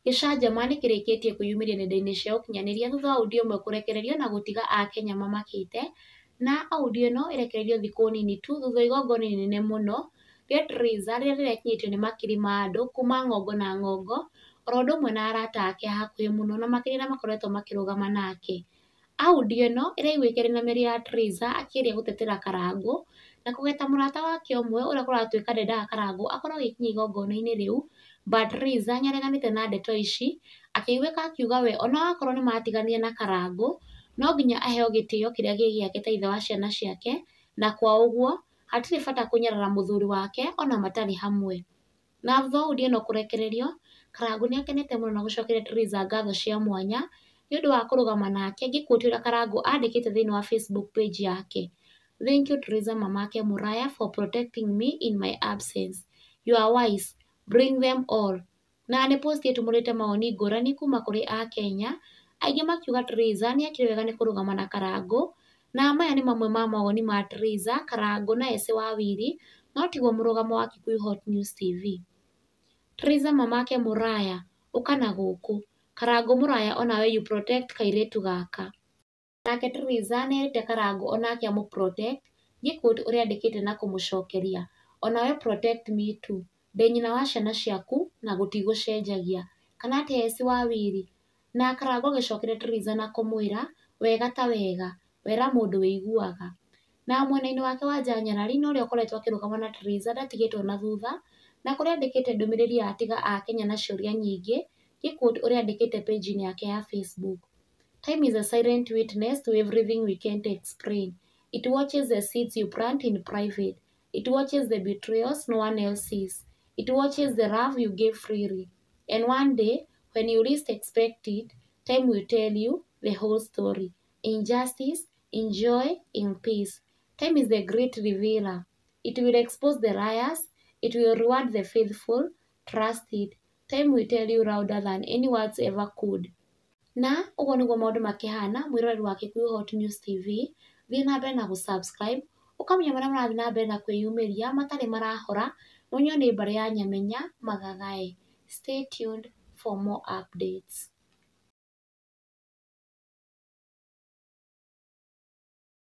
Gĩcanjama nĩ kĩrĩkĩtie kwĩyumĩria nenda-inĩ cia ũkinyanĩria thutha wa audio ĩmwe kũrekererio na gũtiga Akenya mamakĩte, na audio ĩno ĩrekereirio thikũ nini tu thutha wa igongona inene mũno rĩa Triza rĩrĩa rĩrekinyĩtio nĩ makiri ma andũ kuma ng'ongo na ng'ongo, oro ũndũ ũmwe na arata ake a hakuhĩ mũno na makĩria makoretwo makĩrũgama nake. Audio ĩno ĩraiguĩka ĩrĩ na mĩario ya Triza akĩgeria gũtetera Karangũ na kũgeta mũrata wake ũmwe ũrĩa kũratuĩka ndendaga Karangũ akorwo agĩkinya igongona-inĩ rĩu, but Triza nĩareganĩte na ndeto ici, akĩiguĩka akiuga we ona akorwo nĩmatiganire na Karangũ, no nginya aheo gĩtĩo kĩrĩa gĩ gĩake ta ithe wa ciana ciake, na kwa ũguo hatirĩ bata kũnyarara mũthuri wake ona matarĩ hamwe. Na thutha wa audio ĩno kũrekererio, Karangũ nĩakenete mũno na gũcokeria Triza ngatho cia mwanya nĩũndũ wa kũrũgama nake, ngĩquote ũrĩa Karangũ andĩkĩte thĩinĩ wa Facebook page yake. Thank you Triza mamake Mũraya for protecting me in my absence. You are wise. Bring them all. Na nĩ post ĩtumũrĩte mawoni ngũrani kuma kũrĩ Akenya, aingĩ makiuga Triza nĩekire wega nĩ kũrũgama na Karangũ, na maya nĩ mamwe ma mawoni ma Triza, Karangũ na Esĩ Wawiri, no tiguo mũrũgamo wa Kikuyu Hot News TV. Triza mamake Mũraya, ũka na gũkũ. Karangũ Mũraya onawe you protect kairĩtu gaka. Nake Triza nĩerĩte Karangũ onake amũ protect, ngĩquote ũrĩa andĩkĩte na kũmũcokeria. Onawe protect me too. Ndĩ nyina wa ciana ciaku na gũtigũcenjagia. Kana atĩ Esĩ Wawiri. Na Karangũ agĩcokeria Triza na kũmwĩra wega ta wega, wera mũndũ wĩiguaga. Na mwena-inĩ wake Wanja Nyarari ũrĩa ũkoretwo akĩrũgama na Triza ndatigĩtwo na thutha, na kũrĩa andĩkĩte ndũmĩrĩri atiga Akenya na ciũria nyingĩ, ngĩquote ũrĩa andĩkĩte page-inĩ yake ya Facebook. Time is a silent witness to everything we can't explain. It watches the seeds you plant in private. It watches the betrayals no one else sees. It watches the love you give freely. And one day, when you least expect it, time will tell you the whole story. In justice, in joy, in peace. Time is the great revealer. It will expose the liars. It will reward the faithful. Trust it. Time will tell you louder than any words ever could. Na ũguo nĩguo maũndũ makĩhana mwĩroreri wa Kikuyu Hot News TV, thiĩ na mbere na gũ-subscribe, ũkamenya marĩa marathiĩ na mbere na kwĩyumĩria matarĩ marahora, mũnyo nĩ mbarĩ ya Nyamenya Magagae. Stay tuned for more updates.